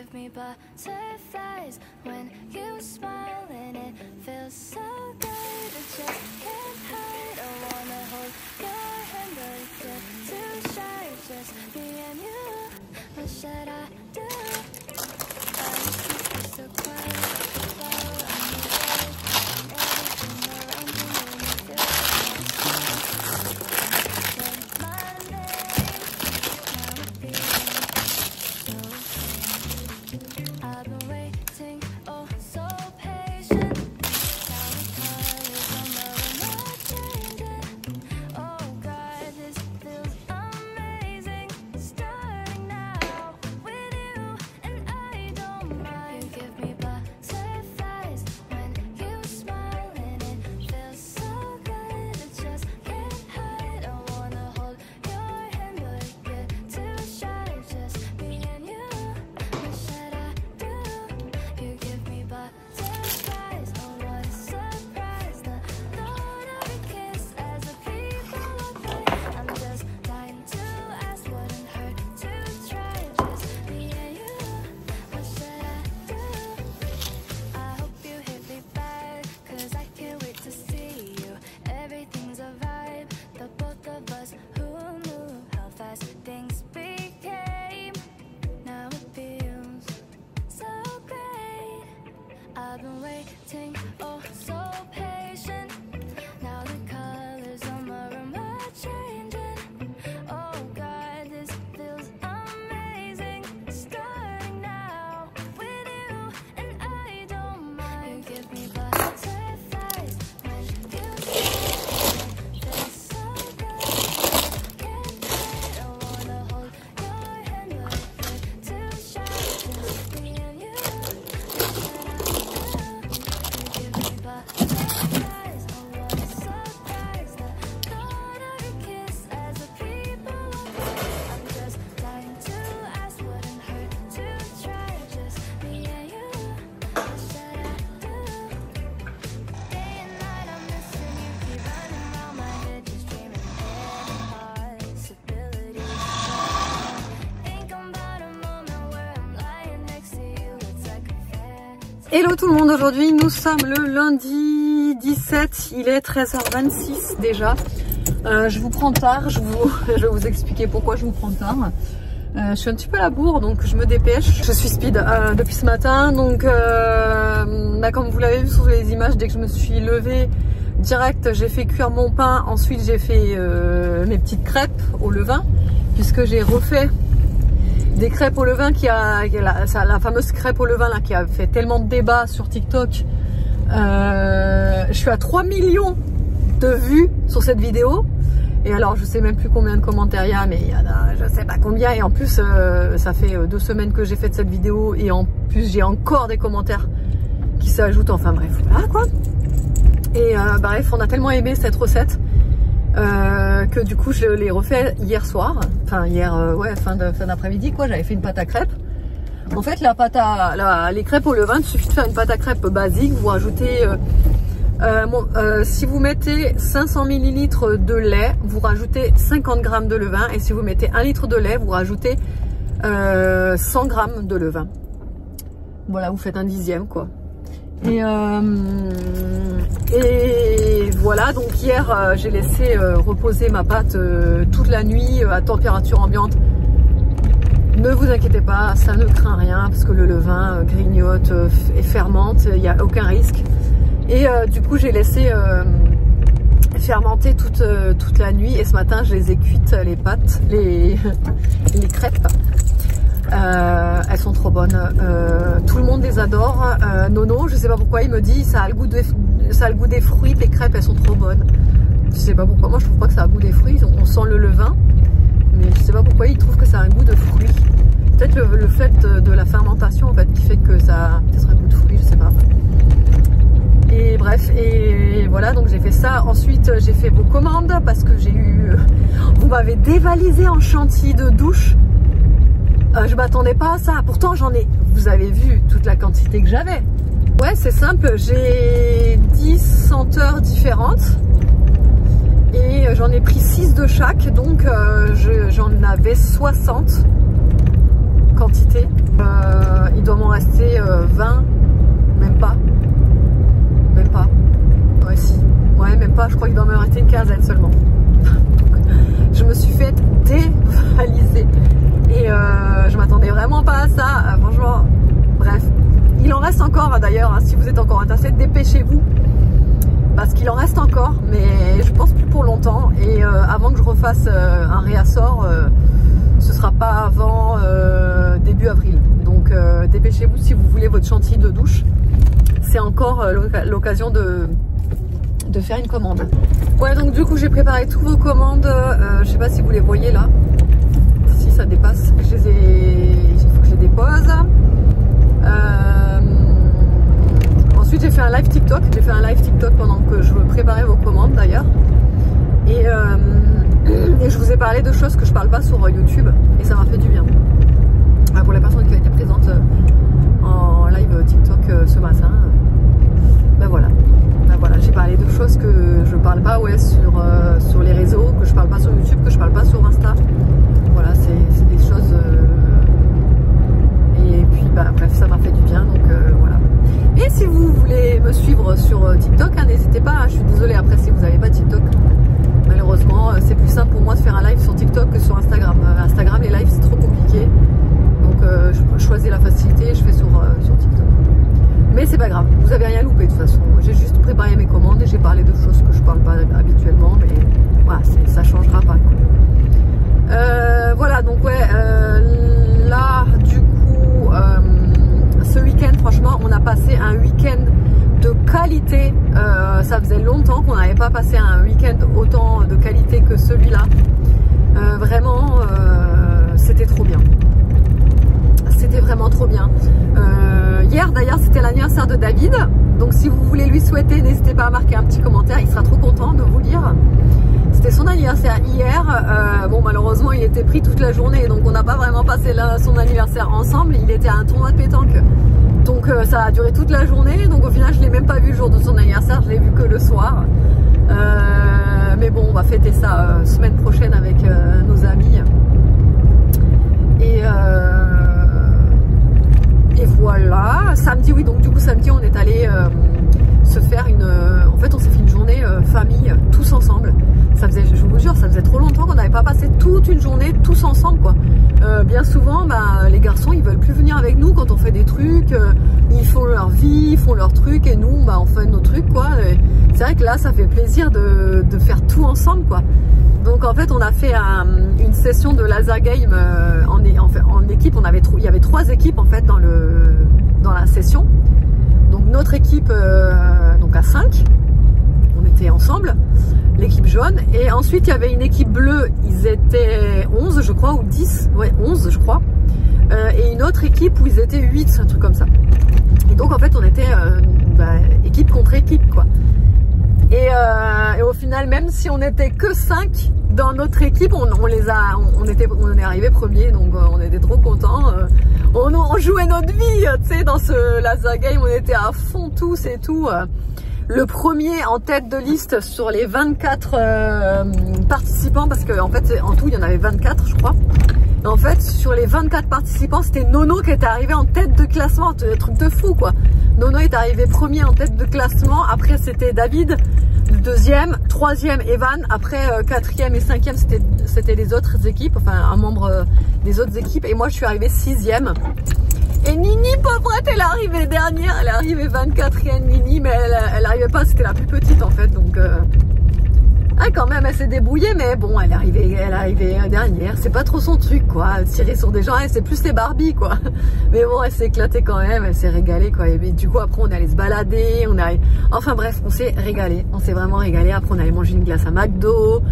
give me butterflies when you smile and it feels so good. I just can't hide. I wanna hold your hand, but you're too shy. Just me and you. What should I do? I keep you so quiet. Hello tout le monde, aujourd'hui nous sommes le lundi 17, il est 13h26 déjà. Je vous prends tard, je vais vous expliquer pourquoi je vous prends tard. Je suis un petit peu à la bourre donc je me dépêche. Je suis speed depuis ce matin donc comme vous l'avez vu sur les images, dès que je me suis levée direct j'ai fait cuire mon pain. Ensuite j'ai fait mes petites crêpes au levain puisque j'ai refait des crêpes au levain la fameuse crêpe au levain là, qui a fait tellement de débats sur TikTok. Je suis à 3 millions de vues sur cette vidéo. Et alors je sais même plus combien de commentaires il y a, mais il y en a je sais pas combien. Et en plus ça fait 2 semaines que j'ai fait cette vidéo. Et en plus j'ai encore des commentaires qui s'ajoutent. Enfin bref, voilà quoi. Et bref, on a tellement aimé cette recette que du coup je l'ai refait hier soir, enfin hier ouais, fin d'après-midi quoi. J'avais fait une pâte à crêpes. En fait les crêpes au levain, il suffit de faire une pâte à crêpes basique. Vous rajoutez si vous mettez 500 ml de lait, vous rajoutez 50 g de levain, et si vous mettez 1 litre de lait, vous rajoutez 100 g de levain. Voilà, vous faites un dixième quoi. Et voilà, donc hier j'ai laissé reposer ma pâte toute la nuit à température ambiante. Ne vous inquiétez pas, ça ne craint rien parce que le levain grignote et fermente, il n'y a aucun risque. Et du coup j'ai laissé fermenter toute la nuit, et ce matin je les ai cuites les pâtes, les crêpes. Elles sont trop bonnes, tout le monde les adore. Nono, je sais pas pourquoi, il me dit ça a le goût des fruits, les crêpes elles sont trop bonnes. Je sais pas pourquoi, moi je trouve pas que ça a le goût des fruits, on sent le levain, mais je sais pas pourquoi il trouve que ça a un goût de fruits. Peut-être le fait de la fermentation en fait qui fait que ça a peut-être un goût de fruits, je sais pas. Et bref, et voilà, donc j'ai fait ça. Ensuite j'ai fait vos commandes parce que vous m'avez dévalisé en chantilly de douche. Je m'attendais pas à ça, pourtant vous avez vu toute la quantité que j'avais. Ouais, c'est simple, j'ai 10 senteurs différentes et j'en ai pris 6 de chaque, donc j'en avais 60 quantité. Il doit m'en rester 20, même pas. Ouais, si. Ouais, même pas. Je crois qu'il doit me rester une quinzaine seulement. Je me suis fait dévaliser. Et je m'attendais vraiment pas à ça. Franchement, bref. Il en reste encore d'ailleurs. Hein, si vous êtes encore intéressé, dépêchez-vous. Parce qu'il en reste encore. Mais je pense plus pour longtemps. Et avant que je refasse un réassort, ce sera pas avant début avril. Donc dépêchez-vous si vous voulez votre chantilly de douche. C'est encore l'occasion de faire une commande. Ouais, donc du coup j'ai préparé tous vos commandes. Je sais pas si vous les voyez là. Si ça dépasse, il faut que je les dépose. Ensuite j'ai fait un live TikTok. J'ai fait un live TikTok pendant que je préparais vos commandes d'ailleurs. Et je vous ai parlé de choses que je parle pas sur YouTube. Et ça m'a fait du bien. Pour les personnes qui ont été présentes en live TikTok ce matin. Ben voilà, j'ai parlé de choses que je parle pas sur les réseaux, que je parle pas sur YouTube, que je parle pas sur Insta. Voilà, c'est des choses. Et puis bah bref, ça m'a fait du bien, donc voilà. Et si vous voulez me suivre sur TikTok, hein, n'hésitez pas, hein, je suis désolée après si vous n'avez pas TikTok. Malheureusement, c'est plus simple pour moi de faire un live sur TikTok que sur Instagram. Instagram, les lives c'est trop compliqué. Donc je choisis la facilité et je fais sur TikTok. Mais c'est pas grave, vous avez rien loupé de toute façon. J'ai juste préparé mes commandes et j'ai parlé de choses que je parle pas habituellement, mais voilà, ça changera pas. Voilà, donc ouais, là du coup, ce week-end, franchement, on a passé un week-end de qualité. Ça faisait longtemps qu'on n'avait pas passé un week-end autant de qualité que celui-là. Vraiment, c'était trop bien. C'était vraiment trop bien. Hier d'ailleurs c'était l'anniversaire de David, donc si vous voulez lui souhaiter, n'hésitez pas à marquer un petit commentaire, il sera trop content de vous lire. C'était son anniversaire hier. Bon, malheureusement il était pris toute la journée, donc on n'a pas vraiment passé son anniversaire ensemble. Il était à un tournoi de pétanque, donc ça a duré toute la journée, donc au final je l'ai même pas vu le jour de son anniversaire, je l'ai vu que le soir. Mais bon, on va fêter ça semaine prochaine avec nos amis. Et voilà, samedi, oui, donc du coup samedi on est allé se faire en fait on s'est fait une journée famille, tous ensemble. Ça faisait, je vous jure, ça faisait trop longtemps qu'on n'avait pas passé toute une journée tous ensemble quoi. Bien souvent, bah, les garçons ils veulent plus venir avec nous quand on fait des trucs, ils font leur vie, ils font leurs trucs et nous bah, on fait nos trucs quoi. C'est vrai que là ça fait plaisir de faire tout ensemble quoi. Donc en fait on a fait une session de laser game en équipe. Il y avait 3 équipes en fait dans la session. Donc notre équipe donc à 5, on était ensemble, l'équipe jaune, et ensuite il y avait une équipe bleue, ils étaient 11 je crois, ou 10, ouais 11 je crois, et une autre équipe où ils étaient 8, un truc comme ça. Et donc en fait on était équipe contre équipe quoi. Et au final, même si on n'était que 5 dans notre équipe, on est arrivé premier, donc on était trop contents. On jouait notre vie, tu sais, dans ce laser game, on était à fond tous et tout. Le premier en tête de liste sur les 24 participants, parce qu'en fait, en tout, il y en avait 24, je crois. Et en fait, sur les 24 participants, c'était Nono qui était arrivé en tête de classement, un truc de fou, quoi. Nono est arrivé premier en tête de classement, après c'était David, le deuxième, troisième Evan, après quatrième et cinquième c'était les autres équipes, enfin un membre des autres équipes, et moi je suis arrivée 6e. Et Nini, pauvrette, elle est arrivée dernière, elle est arrivée 24e Nini, mais elle arrivait pas, c'était la plus petite en fait, donc quand même elle s'est débrouillée, mais bon elle est arrivée dernière, c'est pas trop son truc quoi, tirer sur des gens, c'est plus les Barbie quoi, mais bon elle s'est éclatée quand même, elle s'est régalée quoi, et du coup après on allait se balader, enfin bref on s'est régalé, on s'est vraiment régalé. Après on allait manger une glace à McDo,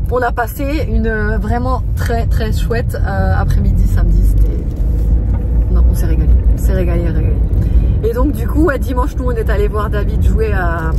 on a passé une vraiment très très chouette après-midi samedi, on s'est régalé, Et donc du coup dimanche nous on est allé voir David jouer à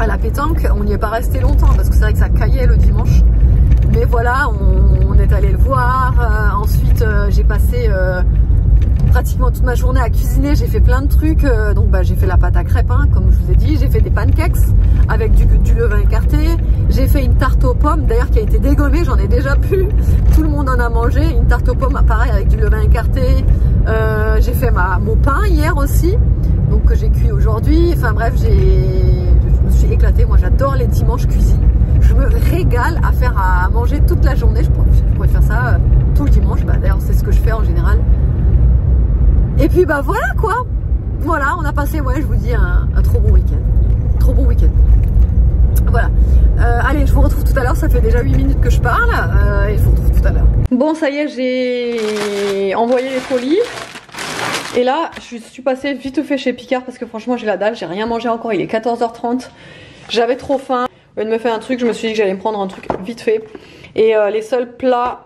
la pétanque. On n'y est pas resté longtemps parce que c'est vrai que ça caillait le dimanche, mais voilà on est allé le voir. Ensuite j'ai passé pratiquement toute ma journée à cuisiner, j'ai fait plein de trucs. Donc bah, j'ai fait la pâte à crêpes, hein, comme je vous ai dit. J'ai fait des pancakes avec du levain écarté. J'ai fait une tarte aux pommes, d'ailleurs qui a été dégommée, j'en ai déjà plus. Tout le monde en a mangé. Une tarte aux pommes, pareil, avec du levain écarté. J'ai fait mon pain hier aussi, donc que j'ai cuit aujourd'hui. Enfin bref, je me suis éclatée. Moi j'adore les dimanches cuisine. Je me régale à faire à manger toute la journée. Je pourrais faire ça tout le dimanche. Bah, d'ailleurs c'est ce que je fais en général. Et puis bah voilà quoi. Voilà, on a passé, ouais, je vous dis, un trop bon week-end. Trop bon week-end. Voilà. Allez, je vous retrouve tout à l'heure. Ça fait déjà 8 minutes que je parle. Et je vous retrouve tout à l'heure. Bon, ça y est, j'ai envoyé les colis. Et là, je suis passée vite fait chez Picard parce que franchement, j'ai la dalle. J'ai rien mangé encore. Il est 14h30. J'avais trop faim. Au lieu de me faire un truc, je me suis dit que j'allais me prendre un truc vite fait. Et les seuls plats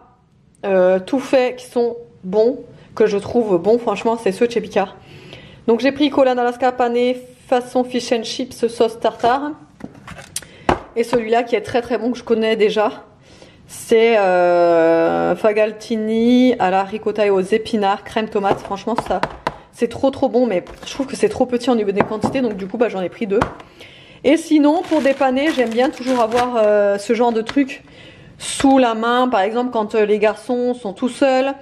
tout faits qui sont bons, que je trouve bons, franchement, c'est ceux de chez Picard. Donc j'ai pris Cola d'Alaska pané façon fish and chips sauce tartare. Et celui-là qui est très très bon, que je connais déjà, c'est fagaltini à la ricotta et aux épinards, crème tomate. Franchement ça, c'est trop bon, mais je trouve que c'est trop petit en niveau des quantités, donc du coup bah, j'en ai pris 2. Et sinon pour dépanner, j'aime bien toujours avoir ce genre de truc sous la main. Par exemple quand les garçons sont tout seuls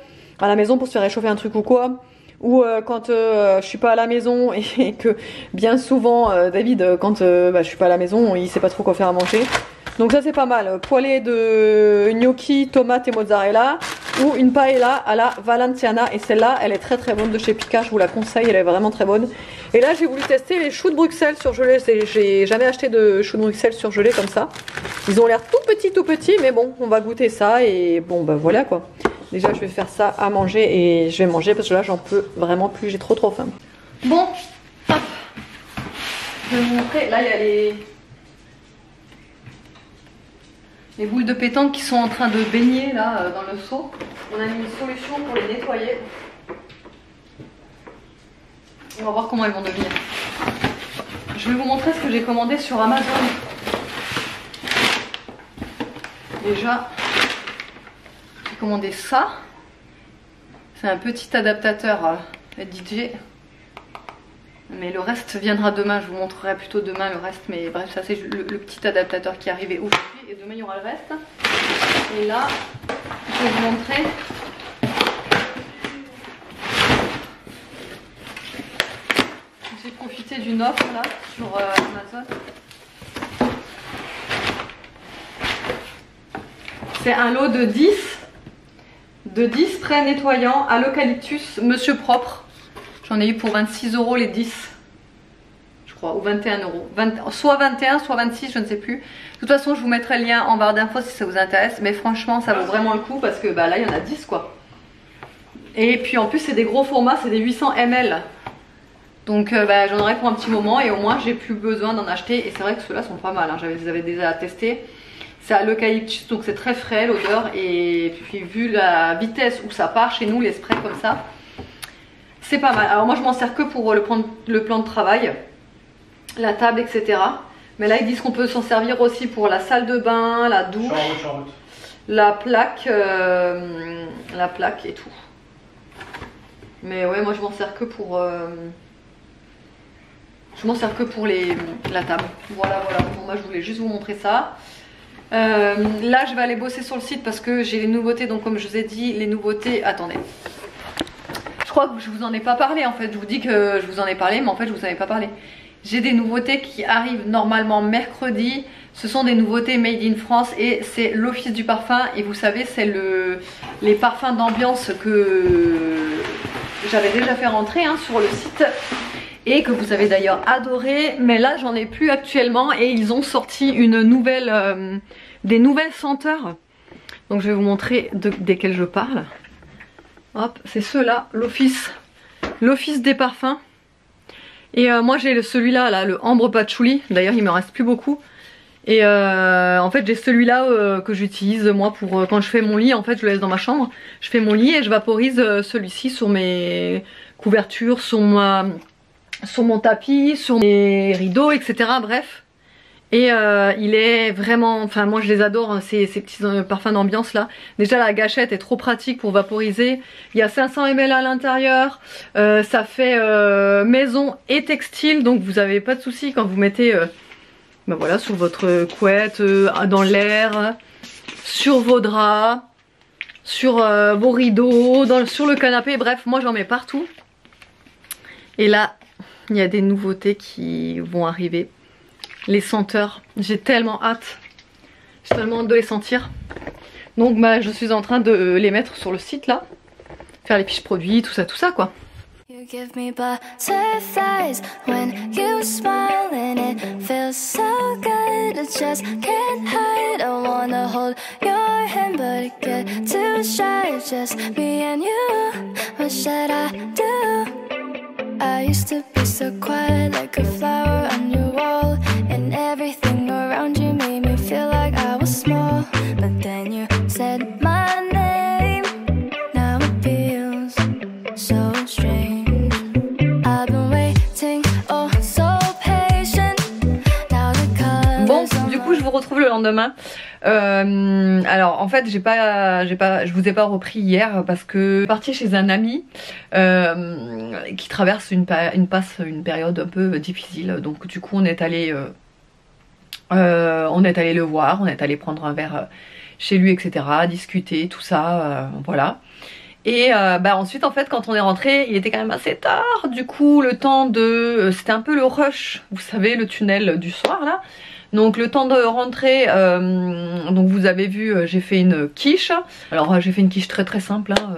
à la maison pour se faire réchauffer un truc ou quoi. Ou quand je suis pas à la maison et que bien souvent David quand je suis pas à la maison il sait pas trop quoi faire à manger. Donc ça c'est pas mal. Poêlée de gnocchi, tomates et mozzarella ou une paella à la Valenciana. Et celle-là elle est très bonne de chez Picard, je vous la conseille, elle est vraiment très bonne. Et là j'ai voulu tester les choux de Bruxelles surgelés. J'ai jamais acheté de choux de Bruxelles surgelés comme ça. Ils ont l'air tout petits mais bon on va goûter ça et bon bah voilà quoi. Déjà je vais faire ça à manger et je vais manger parce que là j'en peux vraiment plus, j'ai trop faim. Bon, hop. Je vais vous montrer, là il y a les boules de pétanque qui sont en train de baigner là dans le seau. On a mis une solution pour les nettoyer. On va voir comment elles vont devenir. Je vais vous montrer ce que j'ai commandé sur Amazon. Déjà, j'ai commandé ça. C'est un petit adaptateur DJ. Mais le reste viendra demain. Je vous montrerai plutôt demain le reste. Mais bref, ça c'est le petit adaptateur qui est arrivé aujourd'hui. Et demain il y aura le reste. Et là, je vais vous montrer. J'ai profité d'une offre là sur Amazon. C'est un lot de 10 sprays nettoyants à l'eucalyptus Monsieur Propre. J'en ai eu pour 26 € les 10, je crois, ou 21 €. Soit 21, soit 26, je ne sais plus. De toute façon, je vous mettrai le lien en barre d'infos si ça vous intéresse. Mais franchement, ça vaut vraiment le coup parce que bah, là, il y en a 10 quoi. Et puis en plus, c'est des gros formats, c'est des 800 ml. Donc bah, j'en aurai pour un petit moment et au moins, j'ai plus besoin d'en acheter. Et c'est vrai que ceux-là sont pas mal, hein. Je les avais déjà testés. C'est à l'eucalyptus, donc c'est très frais l'odeur. Et puis vu la vitesse où ça part chez nous, les sprays comme ça, c'est pas mal. Alors moi je m'en sers que pour le plan de travail, la table, etc. Mais là ils disent qu'on peut s'en servir aussi pour la salle de bain, la douche, la plaque et tout. Mais ouais, moi je m'en sers que pour la table. Voilà. Bon, moi je voulais juste vous montrer ça. Là je vais aller bosser sur le site parce que j'ai les nouveautés. Donc comme je vous ai dit, les nouveautés, attendez, je crois que je vous en ai pas parlé en fait. Je vous dis que je vous en ai parlé, mais en fait je vous en ai pas parlé. J'ai des nouveautés qui arrivent normalement mercredi. Ce sont des nouveautés made in France et c'est l'Office du parfum. Et vous savez, c'est les parfums d'ambiance que j'avais déjà fait rentrer sur le site et que vous avez d'ailleurs adoré. Mais là j'en ai plus actuellement et ils ont sorti une nouvelle, des nouvelles senteurs. Donc je vais vous montrer desquelles je parle. Hop, c'est ceux-là, l'Office des parfums. Et moi j'ai celui-là, là, le Ambre Patchouli. D'ailleurs il me reste plus beaucoup. Et en fait j'ai celui-là que j'utilise moi pour quand je fais mon lit. En fait je le laisse dans ma chambre. Je fais mon lit et je vaporise celui-ci sur mes couvertures, sur mon tapis, sur mes rideaux, etc. Bref. Et il est vraiment, enfin moi je les adore, hein, ces petits parfums d'ambiance là. Déjà la gâchette est trop pratique pour vaporiser. Il y a 500 ml à l'intérieur. Ça fait maison et textile, donc vous avez pas de souci quand vous mettez ben voilà, sur votre couette, dans l'air, sur vos draps, sur vos rideaux, sur le canapé. Bref, moi j'en mets partout. Et là, il y a des nouveautés qui vont arriver. Les senteurs, j'ai tellement hâte. J'ai tellement hâte de les sentir. Donc bah, je suis en train de les mettre sur le site là. Faire les fiches produits, tout ça quoi. You give me butterflies when you smile and it feels so good. I just can't hide. I wanna hold your hand but it get too shy. Just me and you. What should I do? I used to be so quiet like a flower on your wall, and everything around you made me feel like I was small. But then you said my name. Now it feels so strange. Bon, du coup je vous retrouve le lendemain. Alors en fait je vous ai pas repris hier parce que je suis partie chez un ami qui traverse une période un peu difficile. Donc du coup on est allé le voir, on est allé prendre un verre chez lui, etc. Discuter, tout ça, voilà. Et bah ensuite en fait quand on est rentré il était quand même assez tard, du coup le temps de... c'était un peu le rush, vous savez, le tunnel du soir là. Donc le temps de rentrer, donc vous avez vu j'ai fait une quiche. Alors j'ai fait une quiche très simple, hein,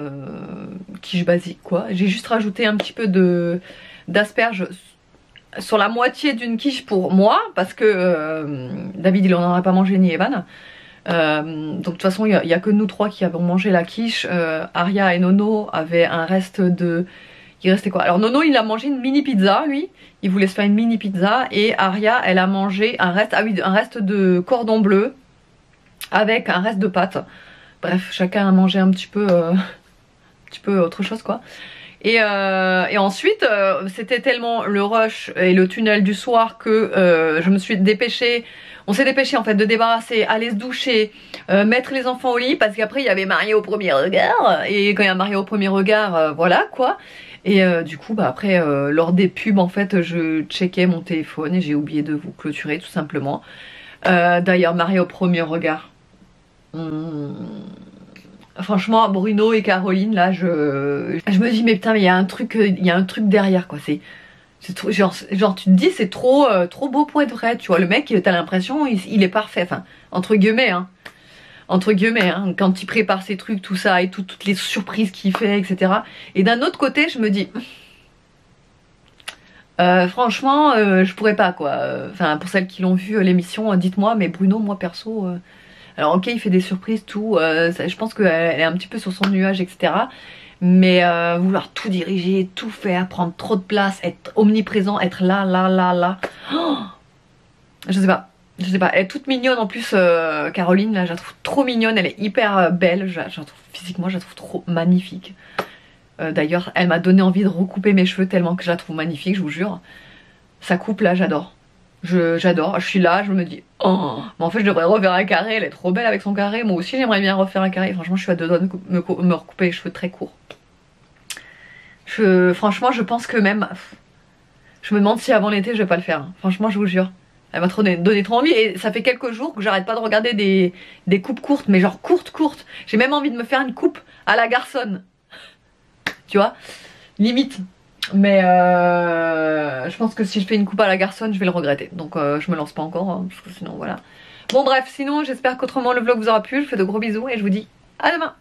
quiche basique quoi. J'ai juste rajouté un petit peu d'asperges sur la moitié d'une quiche pour moi, parce que David il en aurait pas mangé ni Evan. Donc de toute façon il n'y a que nous trois qui avons mangé la quiche. Aria et Nono avaient un reste de... Il restait quoi? Alors Nono il a mangé une mini pizza, lui il voulait se faire une mini pizza, et Aria elle a mangé un reste, ah oui, un reste de cordon bleu avec un reste de pâtes. Bref, chacun a mangé un petit peu autre chose quoi. Et ensuite c'était tellement le rush et le tunnel du soir que je me suis dépêchée. On s'est dépêché en fait de débarrasser, aller se doucher, mettre les enfants au lit, parce qu'après il y avait Mario au premier regard, et quand il y a Mario au premier regard, voilà quoi. Et du coup bah après lors des pubs en fait je checkais mon téléphone et j'ai oublié de vous clôturer tout simplement. D'ailleurs Mario au premier regard, franchement Bruno et Caroline là je me dis mais putain mais il y a un truc derrière quoi. C'est trop, genre tu te dis c'est trop beau pour être vrai, tu vois. Le mec t'as l'impression il est parfait, enfin entre guillemets hein, quand il prépare ses trucs tout ça et toutes les surprises qu'il fait, etc. Et d'un autre côté je me dis franchement je pourrais pas quoi. Enfin pour celles qui l'ont vu l'émission, dites-moi, mais Bruno moi perso alors ok il fait des surprises tout, je pense qu'elle est un petit peu sur son nuage, etc. Mais vouloir tout diriger, tout faire, prendre trop de place, être omniprésent, être là. Oh, je sais pas. Elle est toute mignonne en plus, Caroline, là, je la trouve trop mignonne, elle est hyper belle, physiquement, je la trouve trop magnifique. D'ailleurs, elle m'a donné envie de recouper mes cheveux tellement que je la trouve magnifique, je vous jure. Sa coupe là, j'adore. J'adore, je suis là, je me dis, oh, mais en fait je devrais refaire un carré, elle est trop belle avec son carré, moi aussi j'aimerais bien refaire un carré, franchement je suis à deux doigts de me recouper les cheveux très courts. Franchement je pense que même, je me demande si avant l'été je vais pas le faire, franchement je vous jure. Elle m'a donné trop envie, et ça fait quelques jours que j'arrête pas de regarder des coupes courtes, mais genre courtes. J'ai même envie de me faire une coupe à la garçonne, tu vois, limite. Mais je pense que si je fais une coupe à la garçonne je vais le regretter, donc je me lance pas encore hein, parce que sinon voilà. Bon bref, sinon j'espère qu'autrement le vlog vous aura plu, je vous fais de gros bisous et je vous dis à demain.